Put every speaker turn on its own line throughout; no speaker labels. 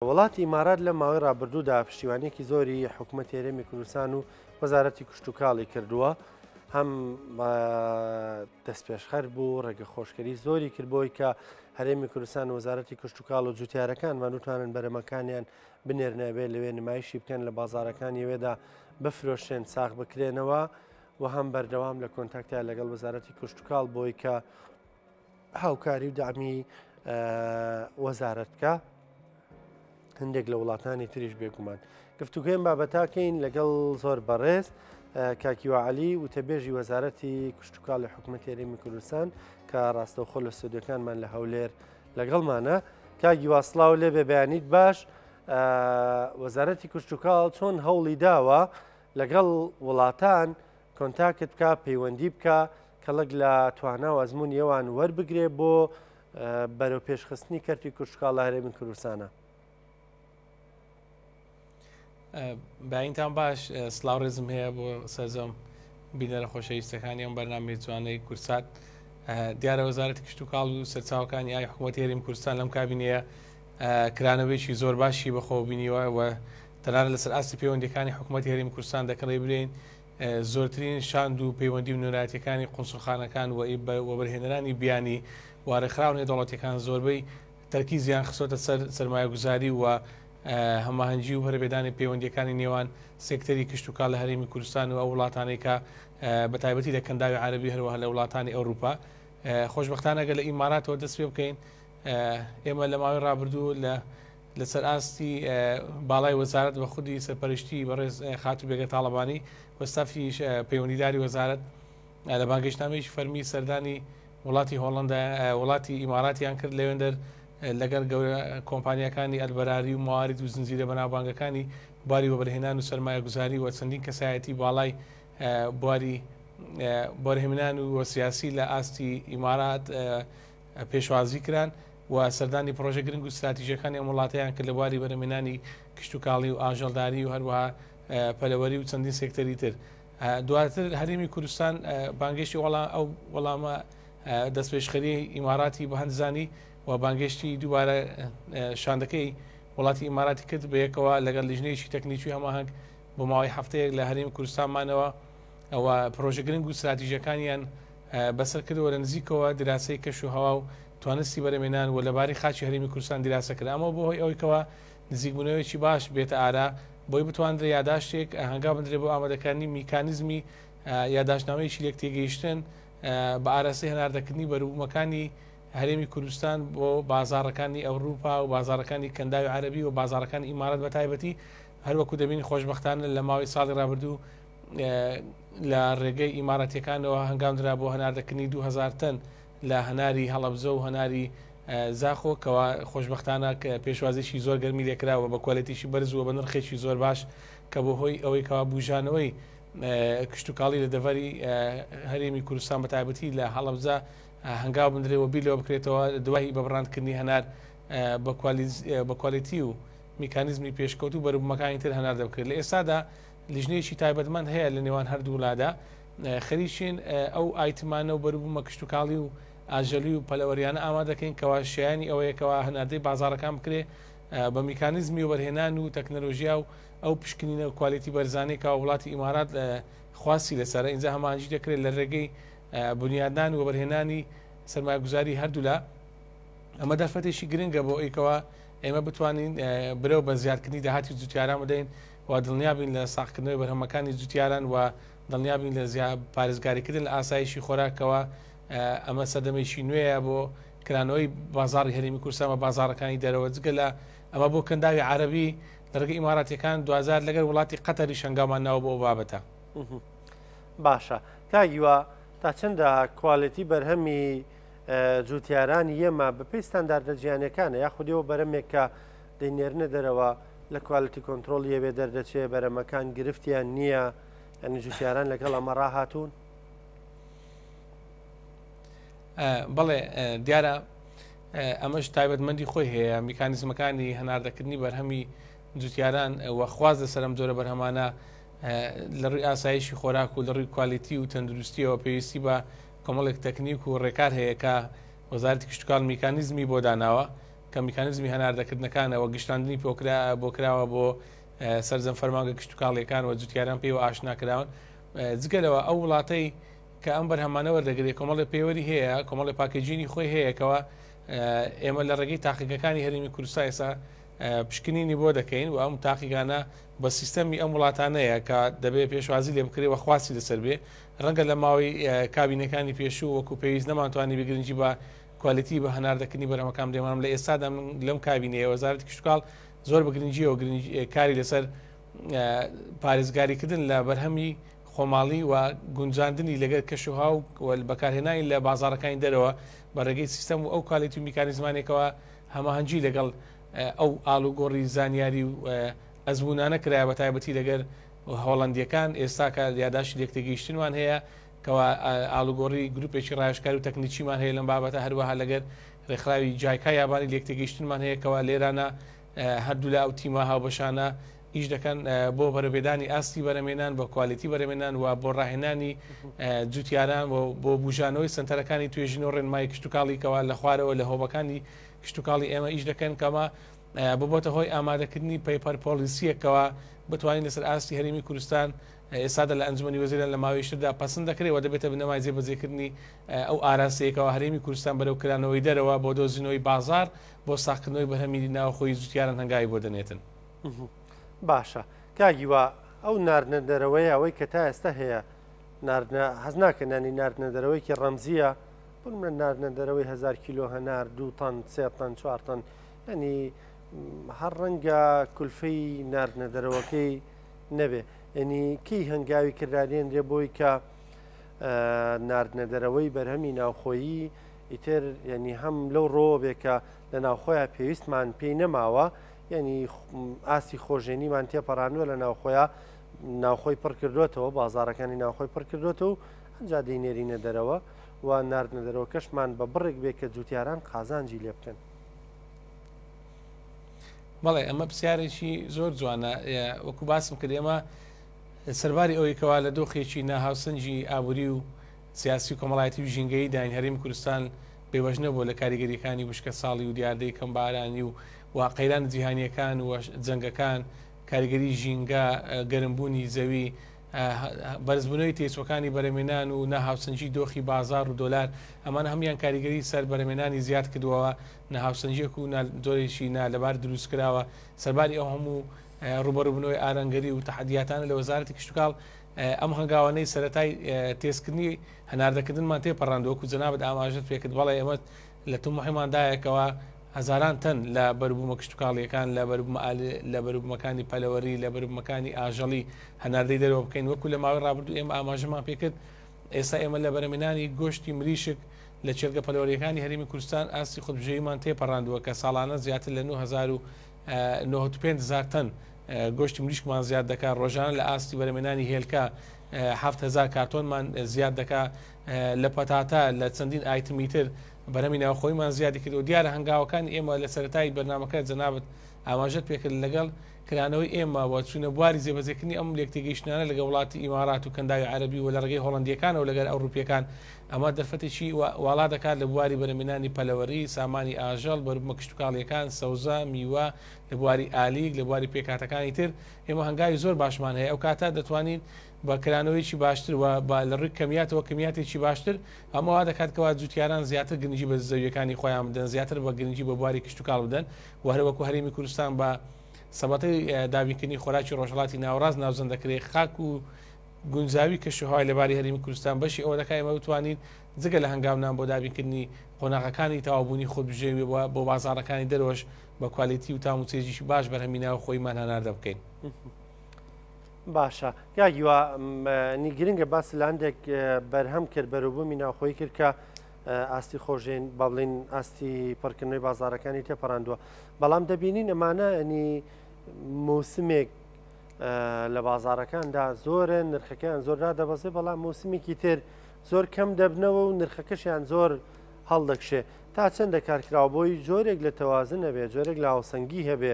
وڵاتی ئیمارات لە ماوەی ڕابردوودا پشتیوانێکی زۆری حکوومەت هێرێمی کوردستان و وەزارەتی کشتتوکاڵی کردووە هەم دەستپێشخەر بوو ڕێگە خۆشکەری زۆری کردبووی کە هەرێمی کوردستان و وەزارەتی کشتتوکاڵ و جوتیارەکانمان نتوانن بەرەمەکانیان بنێرنەبێ لەوێ نمایشی بکەن لە بازارەکانی وێدا بفرۆشێن ساغ بکرێنەوە و هەم بەردەوام لە کۆنتاکتیان لەگەڵ وەزارەتی کشتتوکاڵ بۆی کە هاوکاری و دامی وەزارەت بکە هەندێک لە وڵاتانی تریش بێگومان گفتوگوێن بابەتاکەین لەگەڵ زۆر بەڕێز کاکیوعلی وتەبێژی وەزارەتی کشتتوکاڵ لە حکوومەت هێرێمی کوردستان کە ڕاستەوخۆ لە ستودیۆکانمان لە هەولێر لەگەڵمانە کاگیوا سڵاو لێ بێ بەیانیت باش وەزارەتی کشتتوکاڵ چۆن هەوڵی داوە لەگەڵ وڵاتان کۆنتاکت بکە پەیوەندی بکە کەڵک لە توانە و ئەزمموی ئێوان وەربگرێ بۆ بەرەو پێشخستنی کەرتی کشتتوکاڵ لە هەرێمی کوردستانە.
باینتان باش سلااو ڕێزم هەیە بۆ سەرزەم بینەرە خۆشەویستەکانی ئەم بەرنامەی جوانەی کورسات دیارە وەزارەتی کشتتوکاڵ و سەرچاوەکانی ئای حکوومەت هێرێمی کوردستان لەم کابینەیە کرانەوەیکی زۆر باشی بەخۆبینیوە و تەنانەت لەسەر ئاستی پەیوەندیەکانی حکوومەت هێرێمی کوردستان دەکەڵێ برین زۆرترین شاند و پەیوەندی و نورایەتەکانی قونسوڵخانەکان و بەرهێنەرانی بیانی وارەخراون دەوڵەتیەکان زۆربەی تەرکیزیان خستۆتە سەرمایەگوزاری و هەماهەنگی و هەربێدانی پەیوەندیەکانی نێوان سێکتەری کشتتوکاڵ لە هەرێمی کوردستان و ئەو وڵاتانەی کە بەتایبەتی لە کەنداوی عەرەبی هەروەها لە وڵاتانی ئەوروپا خۆشبەختانەگە لە ئیماراتەوە دەست پێ بکەین ئێمە لە ماوەی ڕابردوو لەسەر ئاستی باڵای وەزارەت بە خودی سەرپەرشتی بەڕێز خاتو بێگە تاڵەبانی وەستافی پەیوەندیداری وەزارەت لە بانگەشتنامەیەکی فەرمی سەردانی وڵاتی هۆڵەندا وڵاتی ئیماراتیان کرد لەوێندەر لەگەر گەورە کۆمپانیەکانی ئەلبەراری و موارد و زنجیرە بەناوبانگەکانی بواری وەبەرهێنان و سەرمایە گوزاری و چەندین کەسایەتی باڵای بواری بەرهێنان و سیاسی لە ئاستی ئیمارات پێشوازی کران و سەردانی پرۆژە گرنگ و استراتیژیەکانی ئەم وڵاتیان کرد لە بواری بەرهێنانی کشتتوکاڵی و ئاژەڵداری و هەروەها پەلەوەری و چەندین سێکتەری تر دواتر هەرێمی کوردستان بانگشتی ئەو وەڵامە دەستپێشخەری ئیماراتی بە هەندزانی و بانگشتی دووبارە شاندەکەی وڵاتی ئیماراتی کرد بە یەکەوە لەگەڵ لیژنەیەکی تەکنیکی هەماهنگ بۆ ماوەی هەفتەیەک لە هەرێمی کوردستانمانەوە ئەوە پرۆژە گرنگ و استراتیژیەکانیان بەسەر کردەوە لە نزیکەوە دراسی کەش و هەوا و توانستی بەرەمێنان و لەباری خاچی هەرێمی کوردستان دیراسە کرد ئەمە بۆ هۆی ئەوەیەوە نزیکبوونەوەیکی باش بێتە ئارا بۆی بتوانرێ یاداشتێک هەنگا بندرێ بۆ ئامادەکانی میکانیزمی یاداشنامەیەکی لێک تێگەیشتن بە ئاراسی هەناردەکردنی بەروبوومەکانی هەرێمی کوردستان بۆ بازارەکانی ئەوروپا و بازارەکانی کەنداوی عەرەبی و بازارەکانی ئیمارات بە تایبەتی هەروەکو دەبینی خۆشبەختانە لە ماوەی ساڵی ڕابردوو لە ڕێگەی ئیمارەتیەکانەوە هەنگامدرا بۆ هەناردەکردنی 2000 تەن لە هەناری هەڵەبجە و هەناری زاخۆ کەوا خۆشبەختانە کە پێشوازیشی زۆر گەرمی لێکراوە بە کۆلیتیشی بەرزوە بە نرخێکی زۆر باش کە بۆ هۆی ئەوەی کەوا بوژانەوەی کشتتوکاڵی لە دەڤەری هەرێمی کوردستان بە تایبەتی لە هەڵەبجە هەنگاو بندرێەوە بیلەوە بکرێتەوە دوای بەبڕاندکردنی هەنار بە کوالیتی و میکانیزمی پێشکەوت و بەروبوومەکانی تر هەنار دەبکرێت لە ئێستادا لیژنەیەکی تایبەتمەند هەیە لە نێوان هەردوو وڵادا خەریکین ئەو ئایتمانە و بەروبوومە کشتتوکاڵی و ئاژەلی و پەلەوەریانە ئامادەکەین کەوا شایانی ئەوەیەکەوە هەناردەی بازارەکان بکرێ بە میکانیزمی و بەرهێنان و تەکنەلۆژیا و ئەو پشکنینە و کوالیتی بەرزانەی کە وڵاتی ئیمارات خواسی لەسەر اینجا هەمانجی دەکرێت لە ڕێگەی بنیادان و بەرهێنانی سەرمایه‌گوزاری هەردوولا ئەمە دەرفەتێکی گرنگە بۆ ئەوەیەوە ئێمە بتوانین برەو بە زیادکردنی داهاتی جوتیاران بدەین و دڵنیابین لە ساختکردنەوەی بەرهەمەکانی جوتیاران و دڵنیابین لە پارێزگاریکردن لە ئاسایشی خۆراکەوە ئەمە سەردەمێکی نوێیە بۆ کرانەوەی بازاری هەرێمی کوردستان بە بازارەکانی دەرەوە جگە لە ئەمە بۆ کەنداوی عەرەبی لە ڕێگەی ئیماراتیەکان 2000 لەگەر وڵاتی قەتەری شەنگامان ناوە بۆ بابەتە
باشە کاگیوە تا چەندە کوالیتی بەرهەمی جوتیارانی ئێمە بەپێی ستانداردە جیهانیەکانە یاخودیەوە بەرەمێک کە دەینێرنە دەرەوە لە کوالیتی کۆنتترۆل یەوێ دەردەچێت بەرەمەکان گرفتیان نییە ئەنی جوتیاران لەگەڵ ئەمە ڕاهاتوون
بەڵێ دیارە ئەمەش تایبەتمەندی خۆی هەیە میکانیزمەکانی هەناردەکردنی بەرهەمی جوتیاران وەخواز لەسەر ئەم جۆرە بەرهەمانە لە ڕووی ئاسایشی خۆراک و لە ڕووی کوالیتی و تەندروستیەوە پێویستی بە کۆمەڵێک تەکنیک و ڕێکار هەیە کە وەزارەتی کشتتوکاڵ میکانیزمی بۆ داناوە کە میکانیزمی هەناردەکردنەکانەوە گشتاندنی بۆ کراوە بۆ سەرجەم فەرمانگە کشت و کاڵیەکانەوە جوتیاران پێی و ئاشناکراون جگەلەوە ئەو وڵاتەی کە ئەم بەرهەمانە وەردەگرێت کۆمەڵی پێوەری هەیە کۆمەڵی پاکێجینی خۆی هەیەکەوە ئێمە لە ڕێگەی تاقیەکانی هەرێمی کوردستان ئێستا پشکنینی بۆ دەکەین و ئەم تاقیگانە بە سیستەمی ئەم وڵاتانەیە کە دەبێت پێشوازی لێ بکرێ و خواسی لەسەر بێ ڕەنگە لە ماوەی کابینەکانی پێشوو وەکو پێویست نەمانتوانی بگرنگی بە کوالیتی بە هەناردەکردنی بەرەمەکان دێمانم لە ئێستادا لەم کابینەیە وەزارەتی کشتتوکاڵ زۆر بەگرنگیەوە کاری لەسەر پارێزگاریکردن لە بەرهەمی خۆماڵی و گونجاندنی لەگەر کەشوها و بەکارهێنانی لە بازارەکانی دەرەوە بە ڕێگەی سیستەم و ئەو کوالیتی و میکانیزمانێکەوە هەماهەنگی لەگەڵ ئەو ئالوگۆڕی زانیاری و ئەزمونانە کرایە بە تایبەتی لەگەر هۆڵندیەکان ئێستا کە یاداشی لێکتێگەیشتنوان هەیە کەوا ئالوگۆڕی گروپێکی ڕایشکاری و تەکنیکیمان هەیە لەم بابەتە هەروەها لەگەر ڕێکخراوی جایکا یابانی لێکتێگەیشتنمان هەیە کەوا لێرانە هەردوو لە ئەو تیمە هاوبەشانە ئیش دەکەن بۆ بەرەبێدانی ئاستی بەرەمێنان بە کوالیتی بەرەمێنان و بۆ ڕاهێنانی جوتیاران بۆ بژانەوەی سنتەرەکانی توێژین و ڕێنمای کشتتوکاڵیکەوە لە خوارەوە لە هۆبەکانی کشتتوکاڵی ئێمە ئیش دەکەن کەمە ببۆتە هۆی ئامادەکردنی پەیپەر پۆلیسیەکەوە بتوانین لەسەر ئاستی هەرێمی کوردستان ئێستادا لە ئەنجومەنی وەزیران لە ماوەیشتدا پەسەند دەکرێت و دەبێتە بنەمای جێبەجێکردنی ئەو ئاراسەیەکەوە هەرێمی کوردستان بەرەو کرانەوەی دەرەوە بۆ دۆزینەوەی بازار بۆ ساختنەوەی بەرهەمی ناوخۆی جوتیاران هەنگاوی بۆ دەنێتن.
باشە کاگیوە ئەو ناردنە دەرەوەی ئەوەی کە تا ئێستا هەیە حەز ناکەنانی ناردنە دەرەوەیکی ڕەمزیە بڵمە ناردنە دەرەوەی 1000 کیلۆ هەنار 2 تەن 3 تەن 4 تەن ینی هەر ڕەنگە کولفەی ناردنە دەرەوەکەی نەبێ ینی کەی هەنگاوی کردارێنرێ بۆی کە ناردنە دەرەوەی بەرهەمی ناوخۆیی ئیتر ینی هەم لەو ڕۆ بێ کە لە ناوخۆیان پێویستمان پێی نەماوە ینی ئاستی خۆژێنیمان تێپەڕانوە لە ناوخۆی پڕ کردوێتەوە بازارەکانی ناوخۆی پڕ کردوێتەوە ئەنجا دەینێرینە دەرەوە و ناردنە دەرەوە کەشمان بە بڕێک بێ کە جوتیاران قازانجی لێ بکەن.
بەڵێ ئەمە پرسیارێکی زۆر جوانە وەکو باسم کرد ئێمە سەرباری ئەوەی کەوا لە دۆخێکی ناهاوسەنجی ئابووری و سیاسی و کۆمەڵایەتی و ژینگەی داین هەرێمی کوردستان بێوەژنە بۆ لە کاریگەریەکانی بشکە ساڵی و دیاردەی کەم بارانی و واقعیران جیهانیەکان و جەنگەکان کاریگەری ژینگە گەرمبوونی زەوی بەرزبوونەوەی تێچوەکانی بەرەمێنان و نەهاوسەنجی دۆخی بازار و دۆلار ئەمانە هەمویان کاریگەری سەر بەرەمێنانی زیاد کردووەوە نەهاوسەنجێک و زۆرێکی لەبار دروست کراوە سەرباری ئەو هەموو ڕوبەڕووبوونەوەی ئارەنگەری و تەحەدیاتانە لە وەزارەتی کشتتوکاڵ ئەم هەنگاوانەی سەرەتای تێستکردنی هەناردەکردنمان تێپەڕاندووەکو جەنابەت ئاماژەت پێکرد بەڵێ ئێمە لە تومحیماندایەکەوە هەزاران تەن لە بەروبوومە کشتتوکاڵیەکان لە بەروبوومەکانی پەلەوەری لە بەروبوومەکانی ئاژەڵی هەناردەی دەرەوە بکەین وەکو لە ماوەی ڕابردوو ئێمە ئاماژەمان پێکرد ئێستا ئێمە لە بەرەمێنانی گۆشتی مریشک لە چێرگە پەلەوەریەکانی هەرێمی کوردستان ئاستی خودبژێیمان تێپەڕاندووە کە ساڵانە زیاتر لە 9,500 تەن گۆشتی مریشکمان زیاد دەکات ڕۆژانە لە ئاستی بەرەمێنانی هێلکە 7,000 کارتۆنمان زیاد دەکات لە پەتاتە لە چەندین ئایتمی تر بەرەمی ناوخۆیمان زیادی کرد و دیارە هەنگاوەکانی ئێمە لە سەرەتای بەرنامەکە جەنابەت ئاماژەت پێکرد لەگەڵ کرانەوەی ئێمە بۆ چوونە بواری جێبەجێکردنی ئەم لێکتێگەیشتانە لەگە وڵاتی ئیمارات و کەنداوی عەرەبی و لە ڕێگەی هۆڵندیەکان و لەگەر ئەوروپیەکان ئەمە دەرفەتێکی واڵا دەکات لە بواری بەرەمێنانی پەلەوەری سامانی ئاژەڵ بەروبوومە کشتتوکاڵیەکان سەوزە میوە لە بواری ئالیک لە بواری پێکاتەکانی تر ئێمە هەنگاوی زۆر باشمان هەیە ئەو کاتە دەتوانین بە کرانەوەیکی باشتر و لە ڕێک کەمیاتەوە کەمیاتێکی باشتر ئەمەوا دەکاتکەوا جوتیاران زیاتر گرنگی بە زەویەکانی خۆیان بدەن زیاتر بە گرنگی بە بواری کشتتوکاڵ بدەن و هەروەکو هەرێمی کوردستان بە سەبەتەی دابینکردنی خۆراکی ڕۆژهەڵاتی ناوەڕاست ناوزەندەکرێ خاک و گونجاوی کەشوهای لەباری هەرێمی کوردستان بەشی ئەوە دەکای ئێمە بتوانین جگە لە هەنگاونان بۆ دابینکردنی قۆناغەکانی تەواوبوونی خۆبژێوی بۆ بازاڕەکانی دەرۆش بە کوالیتی و تاموچێژیشی باش بەرهەمی ناو خۆیمان هەناردە بکەین.
باشە یاگیوە گرنگە باس لە هەندێک بەرهەم کرد بەروبوومی ناوخۆی کرد کە ئاستی خۆژێن با بڵین ئاستی پڕکردنەوەی بازارەکانی تێپەڕاندووە بەڵام دەبینین ئەمانە ئەنی موسمێک لە بازارەکاندا زۆرن نرخەکەیان زۆردا دەبەزێ بەڵام موسمێکی تر زۆر کەم دەبنەوە و نرخەکەشیان زۆر هەڵدەکشێ تا چەندە کارکراوە بۆی جۆرێک لە تەوازن هەبێ جۆرێک لە هاوسەنگی هەبێ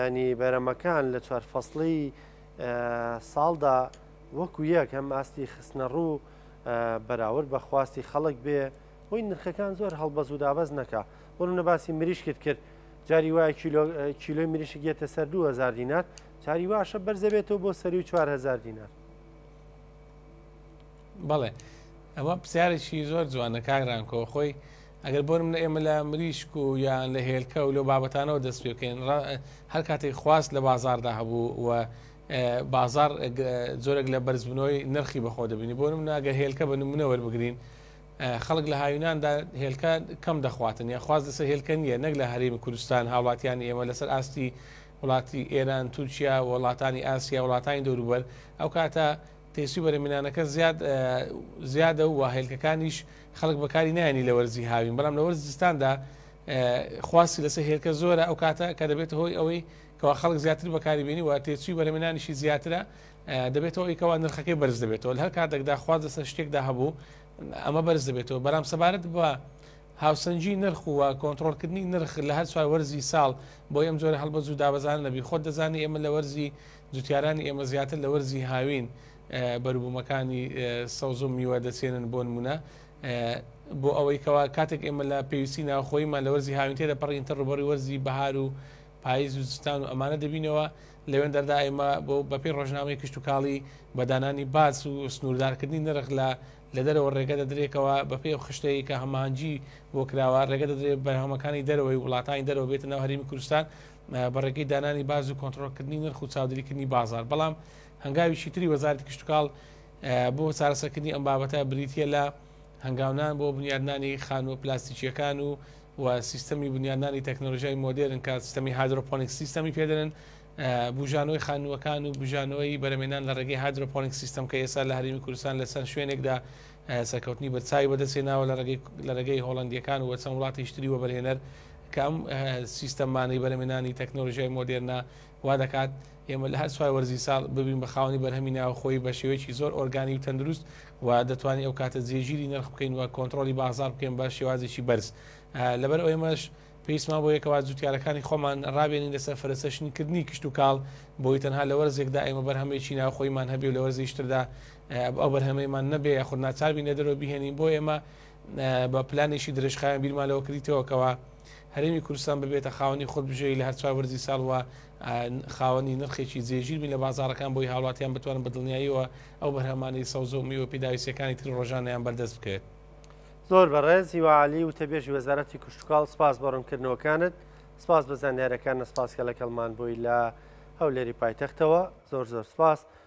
ینی بەرەمەکان لە چوار فەسڵی ساڵدا وەکو یەک هەم ئاستی خستنە ڕوو بەراورد بە خواستی خەڵک بێ بۆی نرخەکان زۆر هەڵبەز و دابەز نەکا بۆ نەباسی مریشکت کرد جاری وایە کیلۆی مریشی گێتە سەر 2000 دینار جاری واشە بەرزە بێتەوە بۆ سەری 4000 دینار.
بەڵێ ئەمە پرسیارێکی زۆر جوانە کاگرانکۆ خۆی ئەگەر بۆ منە ئێمە لە مریشک و یان لە هێلکە و لە بابەتانەوە دەست پێ بکەین هەر کاتێک خواست لە بازاردا هەبوو و بازار زۆرێک لە بەرزبوونەوەی نرخی بەخۆ دەبینی بۆ منە ئەگەر هێلکە بە نمونە وەربگرین خەڵک لە هاویناندا هێلکە کەم دەخواتن یا خواست لەسەر هێلکە نیە نەک لە هەرێمی کوردستان هاوڵاتیانی ئێمە لەسەر ئاستی وڵاتی ئێران تورکیا وڵاتانی ئاسیا وڵاتانی دەوروبەر ئەو کاتە تێسوی بەرەمێنانەکە زیادە و هێلکەکانیش خەڵک بەکاری نایانی لە وەرزی هاوین بەڵام لە وەرزستاندا خواستی لەسەر هێلکە زۆرە ئەو کاتە کە دەبێت هۆی ئەوەی کەوا خەڵک زیاتر بەکاری بینی و تێچووی بەرەمێنانیشی زیاترە دەبێتەوە ئەوەی نرخەکەی بەرز دەبێتەوە لە هەر کاتێکدا خواست لەسەر شتێکدا هەبوو ئەمە بەرز دەبێتەوە بەرام سەبارەت بە هاوسەنجی نرخ و کۆنتترۆلکردنی نرخ لە هەر سوای وەرزی ساڵ بۆ ئەم زۆر هەڵبەت و دابەزان نەبی خۆت دەزانی ئێمە لە وەرزی جوتیارانی ئێمە زیاتر لە وەرزی هاوین بەروبوومەکانی سەوز و میوە دەچێنن بۆ نمونە بۆ ئەوەی کەوا کاتێک ئێمە لە پێویستی ناوخۆیمان لە وەرزی هاوین تێدا پەڕینتە ڕوبەڕی وەرزی بەهار و پاییز و زستان و ئەمانە دەبینەوە لەوێن دەردا ئێمە بۆ بەپێی ڕۆژنامەی کشت و کاڵی بەدانانی باس و سنووردارکردنی نرخ لە دەرەوە ڕێگە دەدرێتەوە بەپێی خشتەیە کە هەمانجی بۆ کراوە ڕێگە دەدرێت بەرهەمەکانی دەرەوەی وڵاتانی دەرەوە بێتە ناو هەرێمی کوردستان بەڕێگەی دانانی باز و کۆنتترۆلکردنی نرخ و چاودێریکردنی بازار بەڵام هەنگاویشی تری وەزارەتی کشت و کاڵ بۆ چارەسەرکردنی ئەم بابەتە بریتە لە هەنگاونان بۆ بنیادنانی خانووە پلاستیکیەکان و سیستەمی بنیادنانی تەکنۆلۆژیای مۆدرن کە سیستەمی هایدرۆپۆنیک سیستەمی پێدرن بژانەوەی خانووەکان و بژانەوەی بەرەمێنان لە ڕێگەی هایدرۆپۆنیک سیستەم کە ئێستا لە هەرێمی کوردستان لەسەر شوێنێکدا سەرکەوتنی بەرچاوی بەدەستێناوە لە ڕێگەی هۆڵندیەکان و چەند وڵاتی شتری وەبەرهێنەر کە ئەم سیستەمانەی بەرەمێنانی تەکنۆلۆژیای مۆدرنا وا دەکات ئێمە لە هەر سوای وەرزی ساڵ ببین بە خاوەنی بەرهەمی ناوخۆی بە شێوەیەکی زۆر ئۆرگانی و تەندروست و دەتوانین ئەو کاتە جێگیری نرخ بکەین و کۆنتترۆلی بازار بکەین بە شێوازێکی بەرز لەبەر ئەو ئێمەش پێویستمان بۆ یەکەوە جوتیارەکانی خۆمان ڕابێنین لەسەر فەرەسەشنیکردنی کشت و کاڵ بۆی تەنها لە وەرزێکدا ئێمە بەرهەمێکی ناوخۆیمان هەبێ و لە وەرزی شتردا ئەو بەرهەمەیمان نەبێ یاخود ناچاربی نەدەرەوە بهێنین بۆ ئێمە بە پلانێکی درێژخایان بیرمانەوە کردیتەوە هەرێمی کوردستان ببێتە خاوەنی خۆت بژێری لە هەر چوار وەرزی ساڵ و خاوەنی نرخێکی جێگیر بین لە بازارەکان بۆی هاوڵاتیان بتوانن بە دڵنیاییەوە ئەو بەرهەمانەی سەوز و میوە پێداویستەکانی تر ڕۆژانەیان بەردەست بکرێت.
زۆر بەڕێز هیواعالی و تەبێژی وەزارەتی کشت و کاڵ سپاس بە ڕوونکردنەوەکانت سپاس بە زانیاریەکانە سپاس کە لە کەڵمان بووی لە هەولێری پایتەختەوە زۆر سپاس.